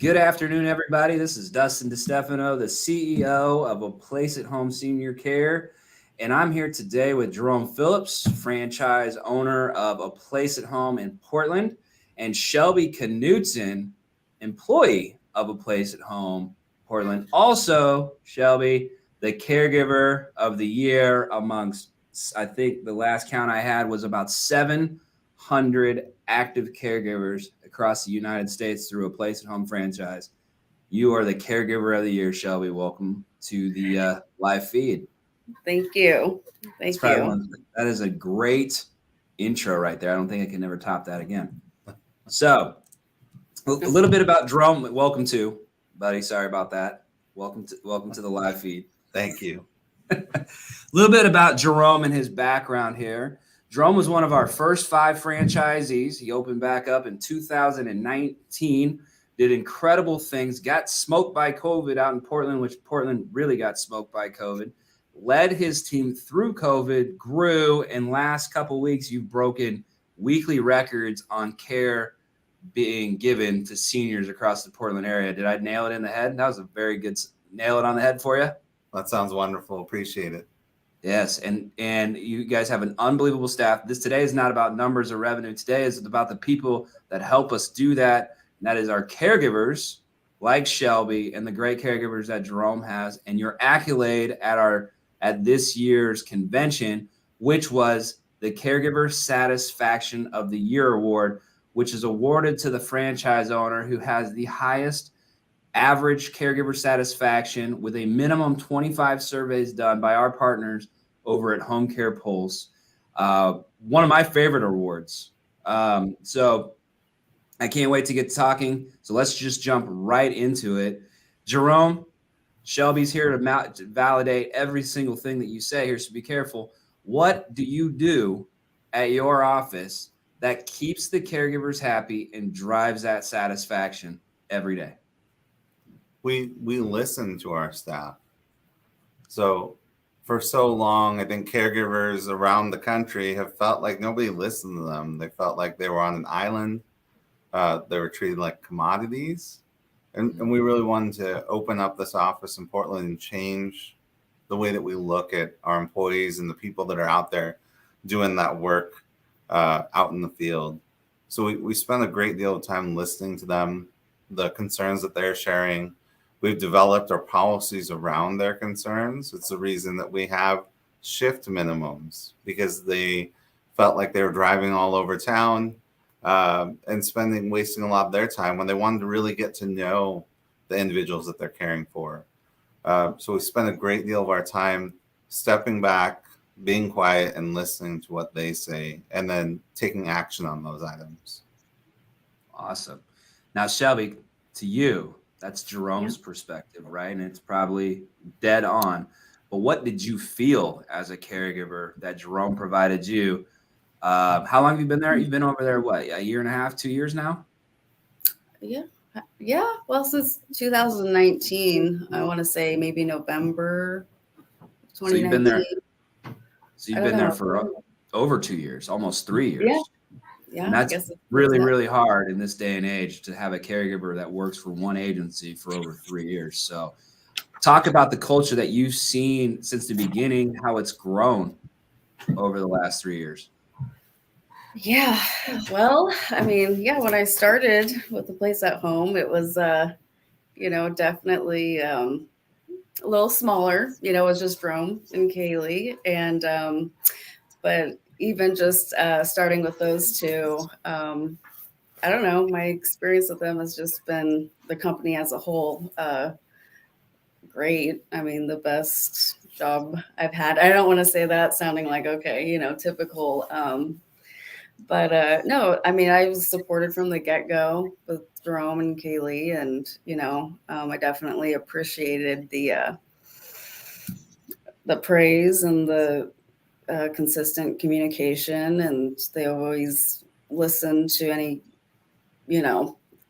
Good afternoon, everybody. This is Dustin Distefano, the CEO of A Place at Home Senior Care. And I'm here today with Jerome Philips, franchise owner of A Place at Home in Portland, and Shelby Knudsen, employee of A Place at Home Portland. Also, Shelby, the caregiver of the year amongst, I think the last count I had was about 700 active caregivers across the United States through A Place at Home franchise. You are the caregiver of the year, Shelby. Welcome to the live feed. Thank you. Thank you. That is a great intro right there. I don't think I can ever top that again. So, a little bit about Jerome. Welcome to, buddy. Sorry about that. Welcome to the live feed. Thank you. A little bit about Jerome and his background here. Jerome was one of our first 5 franchisees. He opened back up in 2019, did incredible things, got smoked by COVID out in Portland, which Portland really got smoked by COVID, led his team through COVID, grew, and last couple of weeks, you've broken weekly records on care being given to seniors across the Portland area. Did I nail it in the head? That was a very good nail it on the head for you. That sounds wonderful. Appreciate it. Yes, and you guys have an unbelievable staff. Today is not about numbers or revenue. Today is about the people that help us do that. And that is our caregivers, like Shelby, and the great caregivers that Jerome has. And your accolade at this year's convention, which was the Caregiver Satisfaction of the Year Award, which is awarded to the franchise owner who has the highest average caregiver satisfaction with a minimum 25 surveys done by our partners over at Home Care Pulse. One of my favorite awards. So I can't wait to get talking. So let's just jump right into it. Jerome, Shelby's here to validate every single thing that you say here, so be careful. What do you do at your office that keeps the caregivers happy and drives that satisfaction every day? We listen to our staff. So for so long, I think caregivers around the country have felt like nobody listened to them. They felt like they were on an island. They were treated like commodities. And we really wanted to open up this office in Portland and change the way that we look at our employees and the people that are out there doing that work out in the field. So we spend a great deal of time listening to them, the concerns that they're sharing. We've developed our policies around their concerns. It's the reason that we have shift minimums, because they felt like they were driving all over town and wasting a lot of their time when they wanted to really get to know the individuals that they're caring for. So we spend a great deal of our time stepping back, being quiet, and listening to what they say, and then taking action on those items. Awesome. Now, Shelby, to you, that's Jerome's perspective, right? And it's probably dead on. But what did you feel as a caregiver that Jerome provided you? How long have you been there? You've been over there, what, a year and a half, 2 years now? Yeah. Well, since 2019, I want to say maybe November 2019. So you've been there for over 2 years, almost 3 years. Yeah, and that's really, really hard in this day and age to have a caregiver that works for one agency for over 3 years. So talk about the culture that you've seen since the beginning, how it's grown over the last 3 years. Yeah. Well, I mean, when I started with the Place at Home, it was, definitely a little smaller. It was just Jerome and Kaylee. And, but even just starting with those two, I don't know, my experience with them has just been, the company as a whole, great. I mean, the best job I've had. I don't want to say that sounding like, okay, typical. But no, I mean, I was supported from the get-go with Jerome and Kaylee, and, I definitely appreciated the praise and the consistent communication, and they always listen to any,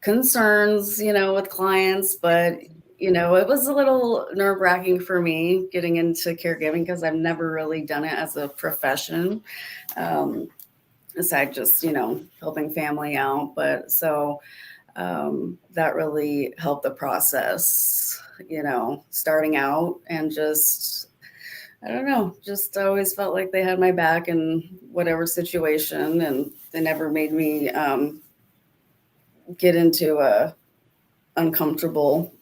concerns, with clients. But, it was a little nerve-wracking for me getting into caregiving because I've never really done it as a profession, aside just, helping family out. But so that really helped the process, starting out, and just, I don't know, just always felt like they had my back in whatever situation, and they never made me get into a uncomfortable,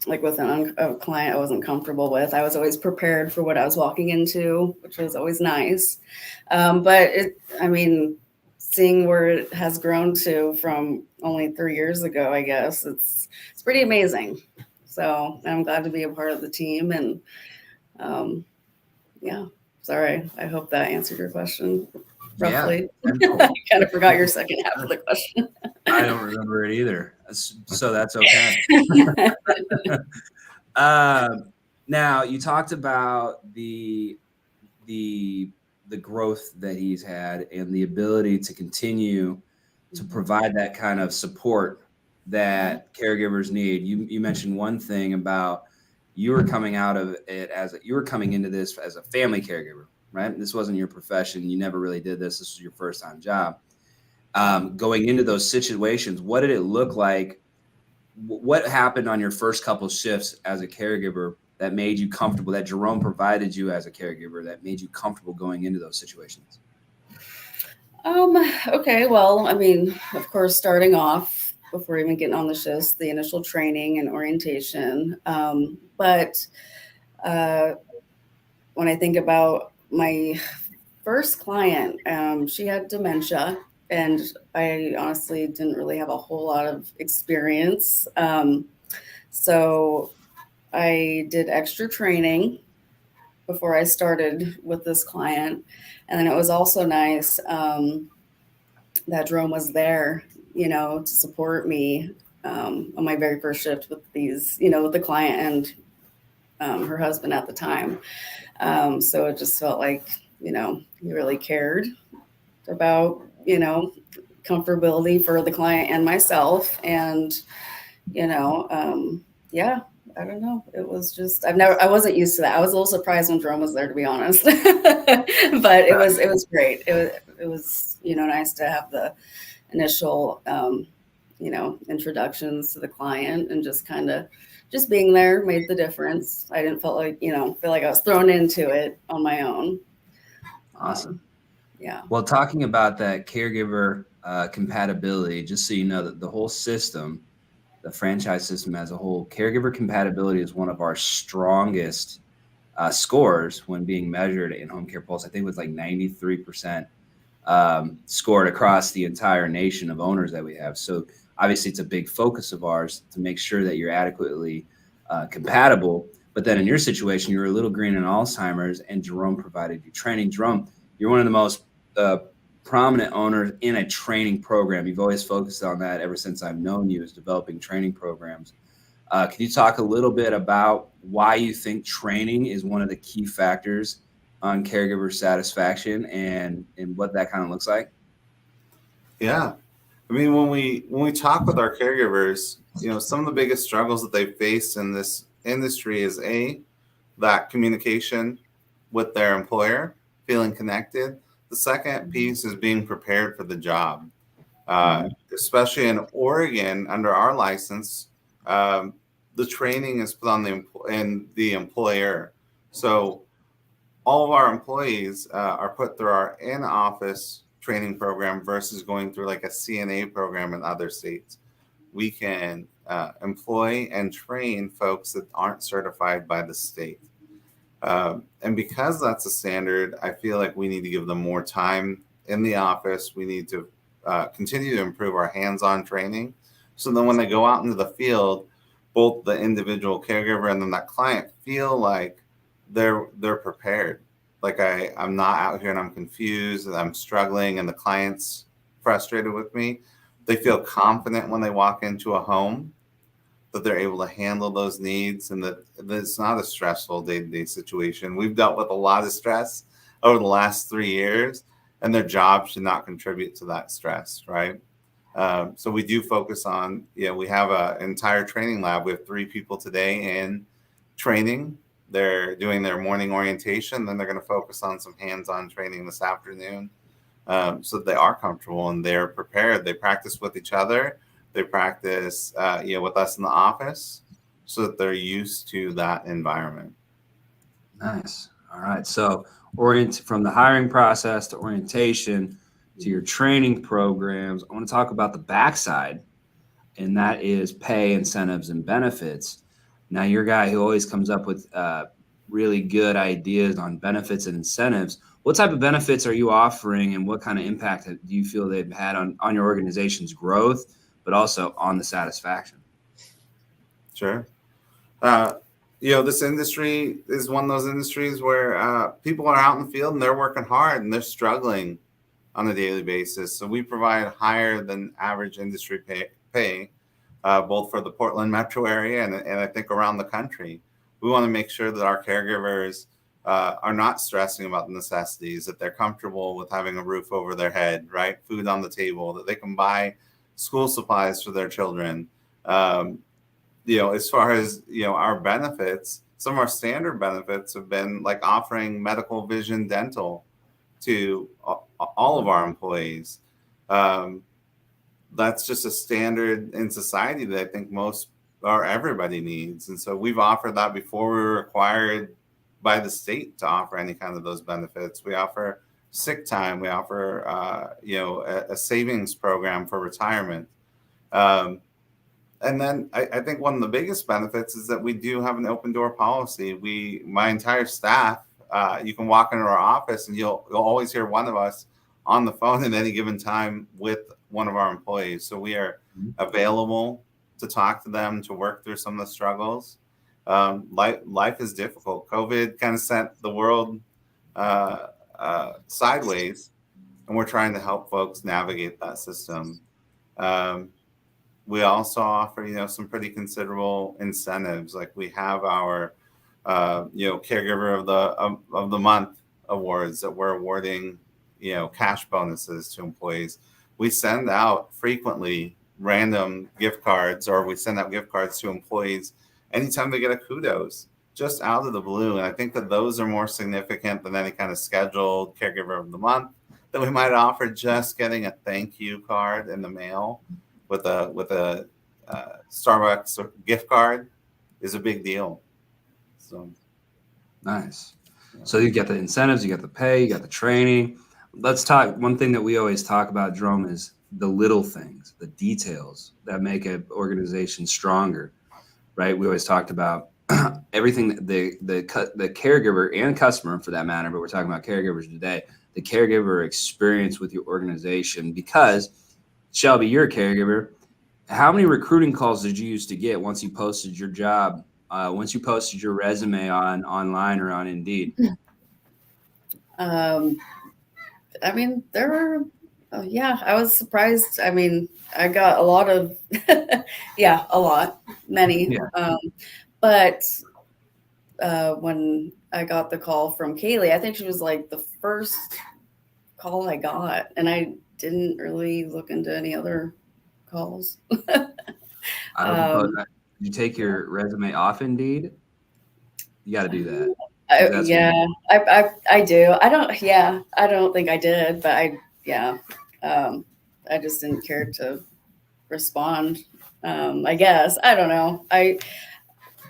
like with a client I wasn't comfortable with. I was always prepared for what I was walking into, which was always nice. But seeing where it has grown to from only 3 years ago, I guess it's pretty amazing. So I'm glad to be a part of the team. And yeah, sorry. I hope that answered your question roughly. Yeah, I kind of forgot your second half of the question. I don't remember it either, so that's okay. Now you talked about the growth that he's had and the ability to continue to provide that kind of support that caregivers need. You mentioned one thing about you were coming out of it you were coming into this as a family caregiver, right? This wasn't your profession. You never really did this. This was your first time job. Going into those situations, what did it look like? What happened on your first couple shifts as a caregiver that made you comfortable, that Jerome provided you as a caregiver that made you comfortable going into those situations? Okay, well, of course, starting off before even getting on the shifts, the initial training and orientation. But when I think about my first client, she had dementia, and I honestly didn't really have a whole lot of experience. So I did extra training before I started with this client. And then it was also nice that Jerome was there, to support me on my very first shift with with the client and her husband at the time. So it just felt like, he really cared about, comfortability for the client and myself. And, yeah, I don't know. It was just, I wasn't used to that. I was a little surprised when Jerome was there, to be honest, but it was great. It was, nice to have the initial, introductions to the client, and just being there made the difference. I didn't feel like I was thrown into it on my own. Awesome. Yeah. Well, talking about that caregiver compatibility, just so you know that the whole system, the franchise system as a whole, caregiver compatibility is one of our strongest scores when being measured in Home Care Pulse. I think it was like 93% scored across the entire nation of owners that we have. So obviously it's a big focus of ours to make sure that you're adequately compatible. But then in your situation, you were a little green in Alzheimer's, and Jerome provided you training. Jerome, you're one of the most prominent owners in a training program. You've always focused on that ever since I've known you, is developing training programs. Can you talk a little bit about why you think training is one of the key factors on caregiver satisfaction and what that kind of looks like? Yeah. When we talk with our caregivers, some of the biggest struggles that they face in this industry is that communication with their employer, feeling connected. The second piece is being prepared for the job. Especially in Oregon, under our license, the training is put on the employer. So all of our employees are put through our in-office training program versus going through like a CNA program in other states. We can employ and train folks that aren't certified by the state. And because that's a standard, I feel like we need to give them more time in the office. We need to continue to improve our hands-on training. So then when they go out into the field, both the individual caregiver and then that client feel like they're prepared. Like I'm not out here and I'm confused and I'm struggling and the client's frustrated with me. They feel confident when they walk into a home that they're able to handle those needs and that it's not a stressful day-to-day situation. We've dealt with a lot of stress over the last 3 years, and their job should not contribute to that stress, right? So we do focus on, we have an entire training lab. We have 3 people today in training. They're doing their morning orientation. Then they're going to focus on some hands-on training this afternoon. so that they are comfortable and they're prepared. They practice with each other. They practice, with us in the office, so that they're used to that environment. Nice. All right. So from the hiring process to orientation to your training programs, I want to talk about the backside, and that is pay, incentives, and benefits. Now, you're a guy who always comes up with really good ideas on benefits and incentives. What type of benefits are you offering, and what kind of impact do you feel they've had on your organization's growth, but also on the satisfaction? Sure. This industry is one of those industries where people are out in the field and they're working hard and they're struggling on a daily basis. So we provide higher than average industry pay, both for the Portland metro area and I think around the country. We want to make sure that our caregivers are not stressing about the necessities, that they're comfortable with having a roof over their head, right? Food on the table, that they can buy school supplies for their children. As far as, our benefits, some of our standard benefits have been like offering medical, vision, dental to all of our employees. That's just a standard in society that I think most or everybody needs. And so we've offered that before we were required by the state to offer any kind of those benefits. We offer sick time. We offer, a savings program for retirement. And then I think one of the biggest benefits is that we do have an open door policy. My entire staff, you can walk into our office and you'll always hear one of us on the phone at any given time with one of our employees. So we are available to talk to them, to work through some of the struggles. Life is difficult. COVID kind of sent the world sideways, and we're trying to help folks navigate that system. We also offer, some pretty considerable incentives. Like we have our, Caregiver of the Month awards that we're awarding, cash bonuses to employees. We send out frequently random gift cards, or we send out gift cards to employees anytime they get a kudos, just out of the blue. And I think that those are more significant than any kind of scheduled Caregiver of the Month that we might offer. Just getting a thank you card in the mail with a Starbucks gift card is a big deal. So nice. So you get the incentives, you got the pay, you got the training. Let's talk. One thing that we always talk about, Jerome, is the little things, the details that make an organization stronger, right? We always talked about everything that the caregiver and customer, for that matter, but we're talking about caregivers today, the caregiver experience with your organization. Because Shelby, you're a caregiver. How many recruiting calls did you used to get once you posted your job, once you posted your resume online or on Indeed? I mean, there were, I was surprised. I mean, I got a lot of, many. Yeah. But when I got the call from Kaylee, I think she was like the first call I got, and I didn't really look into any other calls. Did you take your resume off Indeed? You got to do that. I do. I don't think I did, but I just didn't care to respond. I guess. I don't know. I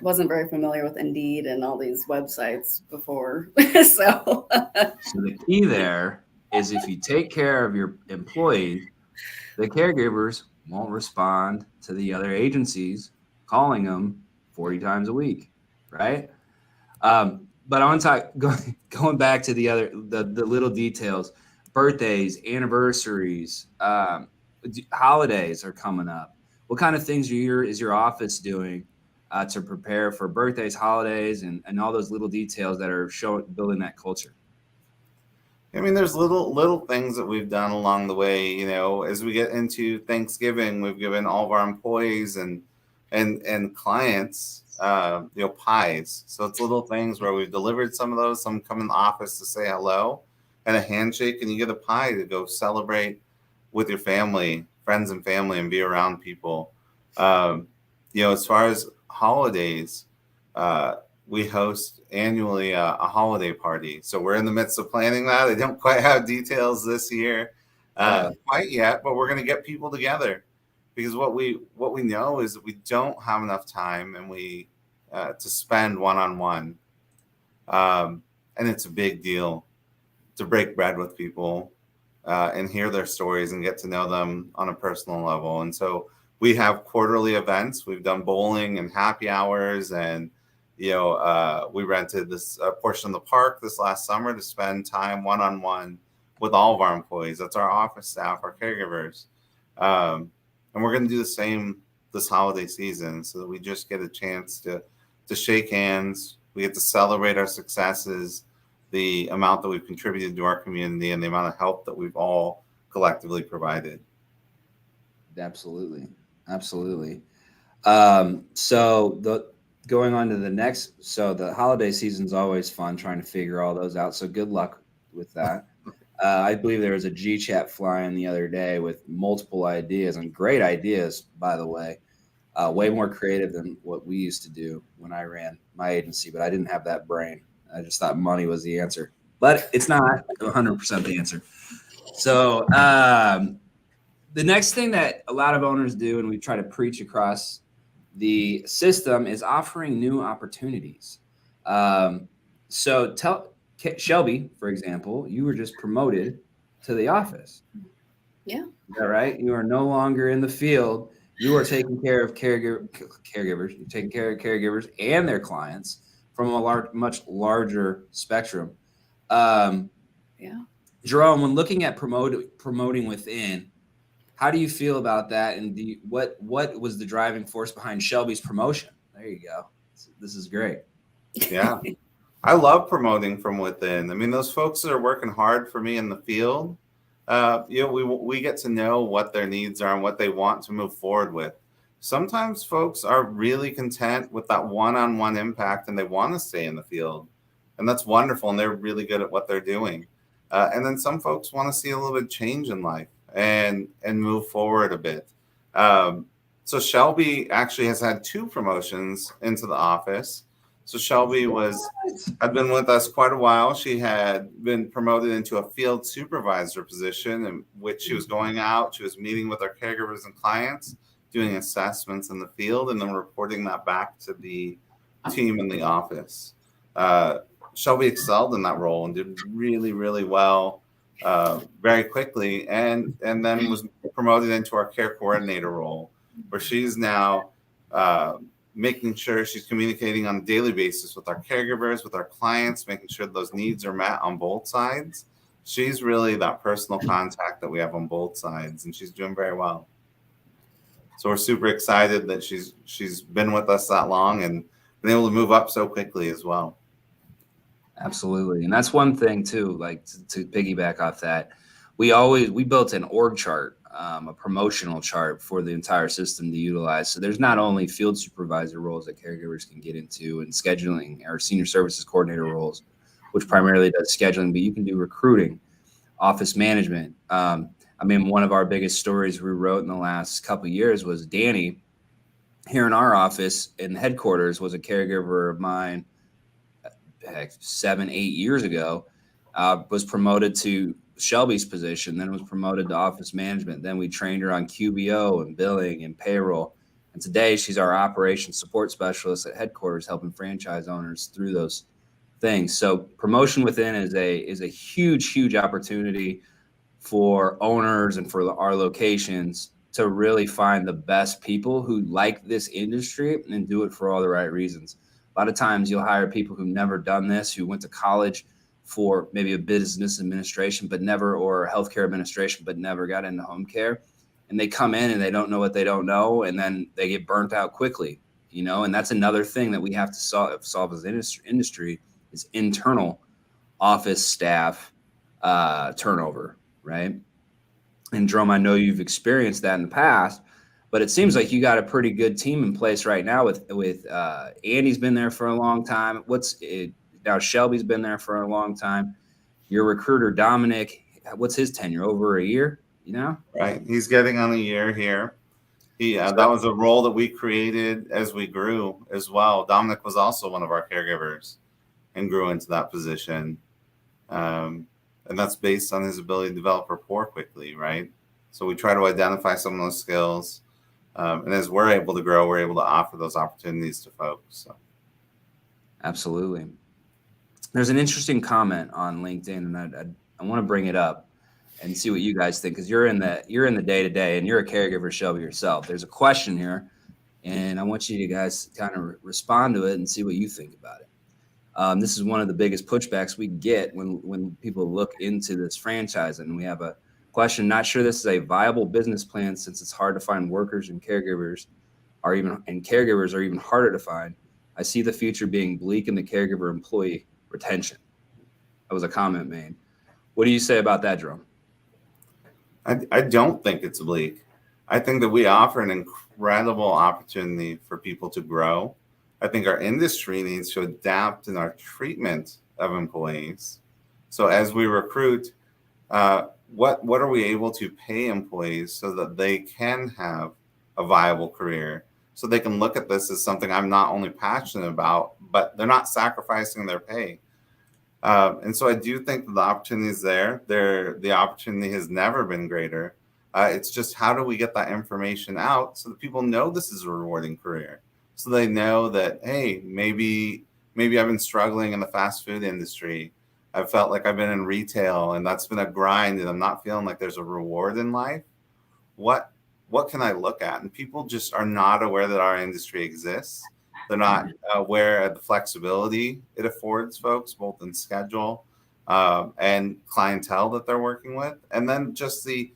wasn't very familiar with Indeed and all these websites before. So the key there is, if you take care of your employees, the caregivers won't respond to the other agencies calling them 40 times a week, right? But I want to talk, going back to the little details. Birthdays, anniversaries, holidays are coming up. What kind of things is your office doing to prepare for birthdays, holidays, and all those little details that are building that culture? I mean, there's little things that we've done along the way. As we get into Thanksgiving, we've given all of our employees and clients pies. So it's little things where we've delivered some of those. Some come in the office to say hello and a handshake, and you get a pie to go celebrate with your family, friends and family, and be around people. As far as holidays, we host annually a holiday party. So we're in the midst of planning that. I don't quite have details this year quite yet, but we're going to get people together, because what we know is that we don't have enough time and we to spend one-on-one, and it's a big deal to break bread with people and hear their stories and get to know them on a personal level. And so we have quarterly events. We've done bowling and happy hours, and we rented this portion of the park this last summer to spend time one-on-one with all of our employees. That's our office staff, our caregivers. And we're going to do the same this holiday season, so that we just get a chance to shake hands. We get to celebrate our successes, the amount that we've contributed to our community, and the amount of help that we've all collectively provided. Absolutely. So going on to the next, so the holiday season's always fun trying to figure all those out. So good luck with that. I believe there was a G chat flying the other day with multiple ideas, and great ideas, by the way. Way more creative than what we used to do when I ran my agency, but I didn't have that brain. I just thought money was the answer, but it's not 100% the answer. So the next thing that a lot of owners do, and we try to preach across the system, is offering new opportunities. So tell Shelby, for example, you were just promoted to the office. Yeah. Is that right? You are no longer in the field. You are taking care of caregivers. You're taking care of caregivers and their clients from a much larger spectrum. Jerome, when looking at promoting within, how do you feel about that? And what was the driving force behind Shelby's promotion? There you go. This is great. Yeah. I love promoting from within. I mean, those folks that are working hard for me in the field, we get to know what their needs are and what they want to move forward with. Sometimes folks are really content with that one-on-one impact and they want to stay in the field, and that's wonderful, and they're really good at what they're doing. And then some folks want to see a little bit of change in life and move forward a bit. So Shelby actually has had 2 promotions into the office. So Shelby had been with us quite a while. She had been promoted into a field supervisor position, in which she was going out, she was meeting with our caregivers and clients, doing assessments in the field, and then reporting that back to the team in the office. Shelby excelled in that role and did really, really well very quickly, and then was promoted into our care coordinator role, where she's now making sure she's communicating on a daily basis with our caregivers, with our clients, making sure those needs are met on both sides. She's really that personal contact that we have on both sides, and she's doing very well. So we're super excited that she's been with us that long and been able to move up so quickly as well. Absolutely. And that's one thing too, like to piggyback off that, we built an org chart, a promotional chart for the entire system to utilize. So there's not only field supervisor roles that caregivers can get into, and scheduling, or senior services coordinator roles, which primarily does scheduling, but you can do recruiting, office management. One of our biggest stories we wrote in the last couple of years was Danny here in our office in headquarters was a caregiver of mine 7-8 years ago, was promoted to Shelby's position, then was promoted to office management. Then we trained her on QBO and billing and payroll. And today she's our operations support specialist at headquarters, helping franchise owners through those things. So promotion within is a huge, huge opportunity for owners and for our locations to really find the best people who like this industry and do it for all the right reasons. A lot of times you'll hire people who've never done this, who went to college for maybe a business administration, or healthcare administration, but never got into home care. And they come in and they don't know what they don't know. And then they get burnt out quickly, and that's another thing that we have to solve as an industry is internal office staff turnover. Right. And Jerome, I know you've experienced that in the past, but it seems like you got a pretty good team in place right now with Andy's been there for a long time. Now Shelby's been there for a long time. Your recruiter, Dominic, what's his tenure? Over a year, Right. He's getting on a year here. That was a role that we created as we grew as well. Dominic was also one of our caregivers and grew into that position. And that's based on his ability to develop rapport quickly, right? So we try to identify some of those skills. And as we're able to grow, we're able to offer those opportunities to folks. So. Absolutely. There's an interesting comment on LinkedIn, and I want to bring it up and see what you guys think, because you're in the day-to-day and you're a caregiver, Shelby, yourself. There's a question here, and I want you guys to kind of respond to it and see what you think about it. This is one of the biggest pushbacks we get when people look into this franchise, and we have a question. Not sure this is a viable business plan since it's hard to find workers, and caregivers are even harder to find. I see the future being bleak in the caregiver employee retention. That was a comment made. What do you say about that, Jerome? I don't think it's bleak. I think that we offer an incredible opportunity for people to grow. I think our industry needs to adapt in our treatment of employees. So as we recruit, what are we able to pay employees so that they can have a viable career? So they can look at this as something I'm not only passionate about, but they're not sacrificing their pay. And so I do think that the opportunity is there. The opportunity has never been greater. It's just, how do we get that information out so that people know this is a rewarding career? So they know that, hey, maybe I've been struggling in the fast food industry. I've felt like I've been in retail and that's been a grind and I'm not feeling like there's a reward in life. What can I look at? And people just are not aware that our industry exists. They're not aware of the flexibility it affords folks, both in schedule and clientele that they're working with. And then just the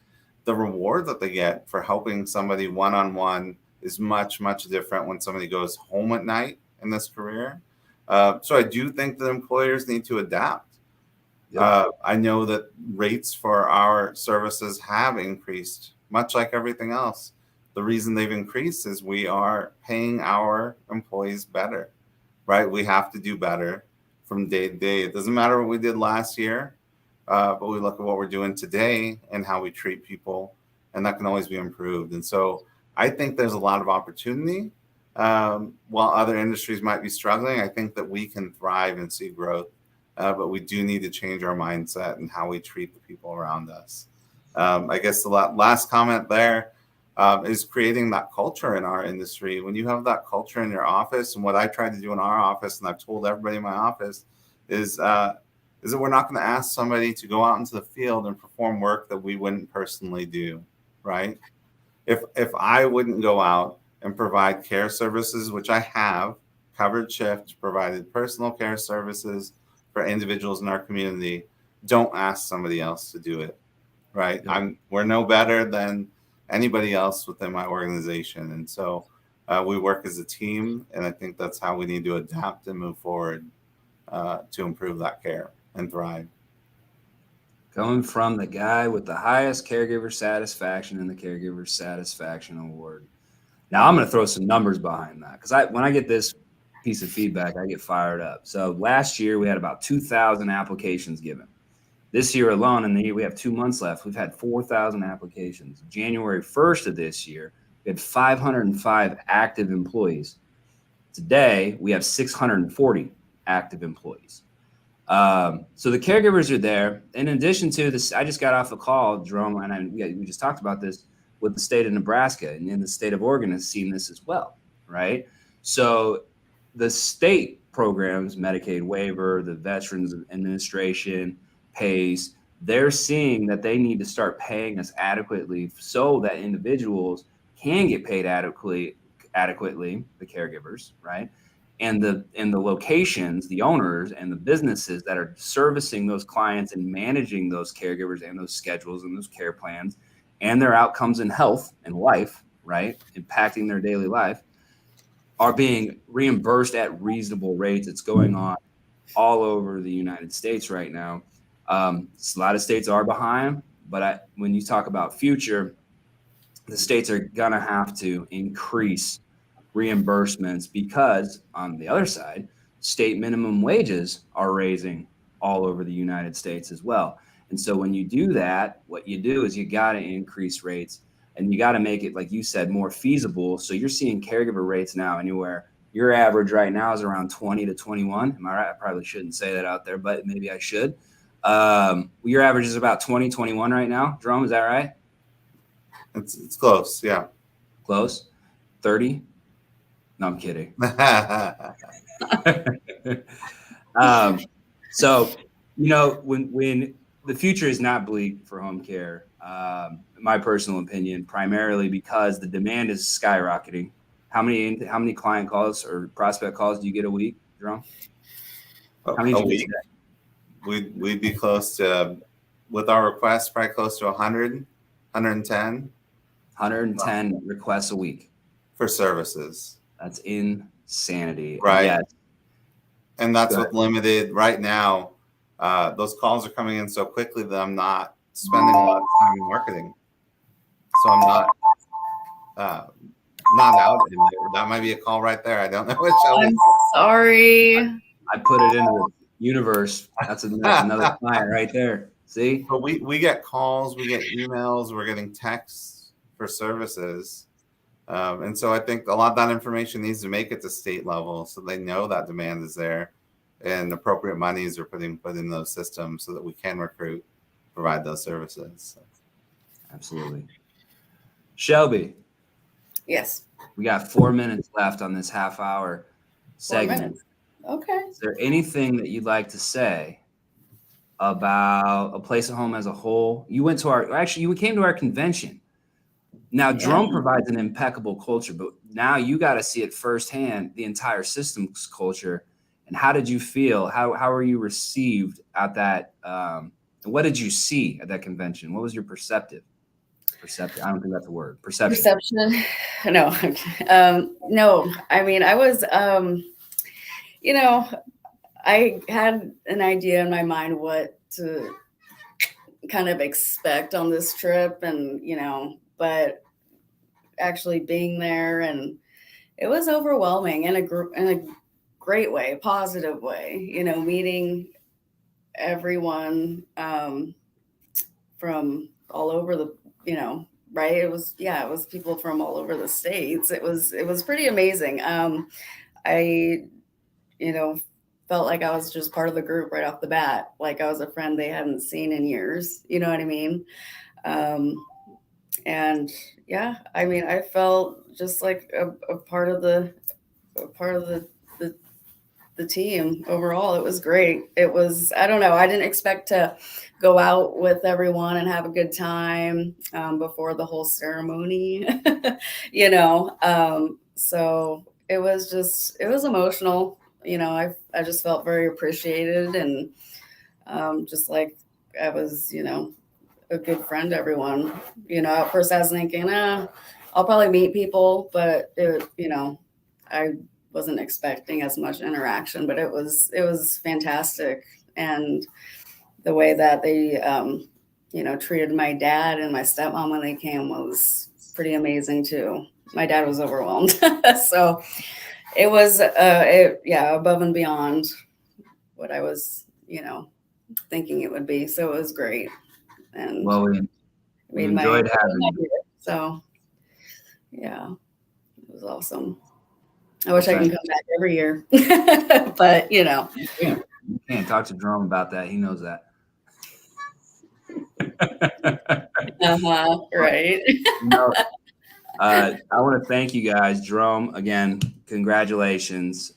reward that they get for helping somebody one-on-one is much, much different when somebody goes home at night in this career. So I do think that employers need to adapt. Yep. I know that rates for our services have increased, much like everything else. The reason they've increased is we are paying our employees better, right? We have to do better from day to day. It doesn't matter what we did last year, but we look at what we're doing today and how we treat people, and that can always be improved. And so I think there's a lot of opportunity. While other industries might be struggling, I think that we can thrive and see growth, but we do need to change our mindset and how we treat the people around us. I guess the last comment there is creating that culture in our industry. When you have that culture in your office, and what I try to do in our office, and I've told everybody in my office, is that we're not going to ask somebody to go out into the field and perform work that we wouldn't personally do, right? If I wouldn't go out and provide care services, which I have, covered shifts, provided personal care services for individuals in our community, don't ask somebody else to do it, right? Yeah. We're no better than anybody else within my organization. And so we work as a team, and I think that's how we need to adapt and move forward to improve that care and thrive. Coming from the guy with the highest caregiver satisfaction in the Caregiver Satisfaction Award. Now I'm going to throw some numbers behind that, because when I get this piece of feedback, I get fired up. So last year we had about 2,000 applications given. This year alone, in the year we have 2 months left, we've had 4,000 applications. January 1st of this year, we had 505 active employees. Today, we have 640 active employees. So the caregivers are there. In addition to this, I just got off a call, Jerome, and we just talked about this with the state of Nebraska, and in the state of Oregon has seen this as well, right? So the state programs, Medicaid waiver, the Veterans Administration, PACE, they're seeing that they need to start paying us adequately so that individuals can get paid adequately, the caregivers, right? And the locations, the owners and the businesses that are servicing those clients and managing those caregivers and those schedules and those care plans and their outcomes in health and life, right, impacting their daily life, are being reimbursed at reasonable rates. It's going on all over the United States right now. A lot of states are behind, but when you talk about future, the states are going to have to increase reimbursements, because on the other side, state minimum wages are raising all over the United States as well. And so when you do that, what you do is you got to increase rates. and you got to make it, like you said, more feasible. So you're seeing caregiver rates now anywhere. Your average right now is around 20 to 21. Am I right? I probably shouldn't say that out there, but maybe I should. Your average is about 20, 21 right now. Jerome, is that right? It's close. Yeah. Close. 30. No, I'm kidding. So, you know, when the future is not bleak for home care, in my personal opinion, primarily because the demand is skyrocketing. How many client calls or prospect calls do you get a week, Jerome? How many A do you week? get? We'd be close to, with our requests, probably close to 100, 110. 110 requests a week For services. That's insanity. Right. Yes. And that's what limited right now. Those calls are coming in so quickly that I'm not spending a lot of time in marketing. So I'm not out in there. That might be a call right there. I don't know what Shelby. I'm sorry. I put it into the universe. That's another client right there. See? But we get calls, we get emails, we're getting texts for services. And so I think a lot of that information needs to make it to state level so they know that demand is there and appropriate monies are put in those systems so that we can recruit, provide those services. So. Absolutely. Shelby. Yes. We got 4 minutes left on this half-hour segment. Okay. Is there anything that you'd like to say about A Place at Home as a whole? You came to our convention. Now, Jerome provides an impeccable culture, but now you got to see it firsthand, the entire system's culture. And how did you feel? How were you received at that? What did you see at that convention? What was your perceptive? I don't think that's a word. Perception. No. No. I mean, I was, I had an idea in my mind what to kind of expect on this trip, and but actually being there, and it was overwhelming in a great way, positive way. Meeting everyone from all over the, right? It was people from all over the states. It was pretty amazing. I felt like I was just part of the group right off the bat, like I was a friend they hadn't seen in years. You know what I mean? And yeah, I mean, I felt just like a part of the team overall. It was great. It was, I don't know, I didn't expect to go out with everyone and have a good time before the whole ceremony, so it was emotional. I just felt very appreciated, and just like I was, a good friend to everyone. At first I was thinking, I'll probably meet people, but I wasn't expecting as much interaction, but it was fantastic. And the way that they, treated my dad and my stepmom when they came was pretty amazing too. My dad was overwhelmed. So it was, above and beyond what I was, thinking it would be. So it was great. And we enjoyed having you. So yeah, it was awesome. I wish I can come back every year, but you can't talk to Jerome about that. He knows that. Right. I want to thank you guys. Jerome, again, congratulations.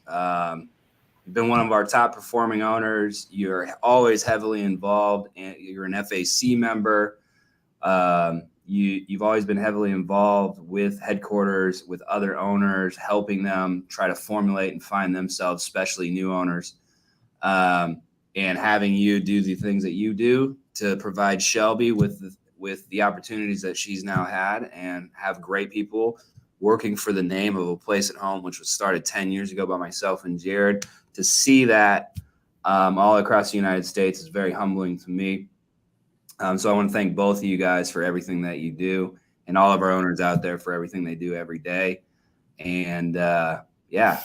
You've been one of our top performing owners. You're always heavily involved, and you're an FAC member. You've always been heavily involved with headquarters, with other owners, helping them try to formulate and find themselves, especially new owners. And having you do the things that you do to provide Shelby with the opportunities that she's now had, and have great people working for the name of A Place at Home, which was started 10 years ago by myself and Jared. To see that all across the United States is very humbling to me. So I want to thank both of you guys for everything that you do, and all of our owners out there for everything they do every day. And I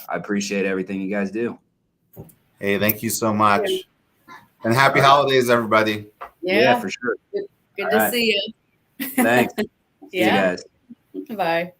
appreciate everything you guys do. Hey, thank you so much. And happy holidays, everybody. Yeah, for sure. Good to see you. Thanks. See you Yeah. guys. Bye.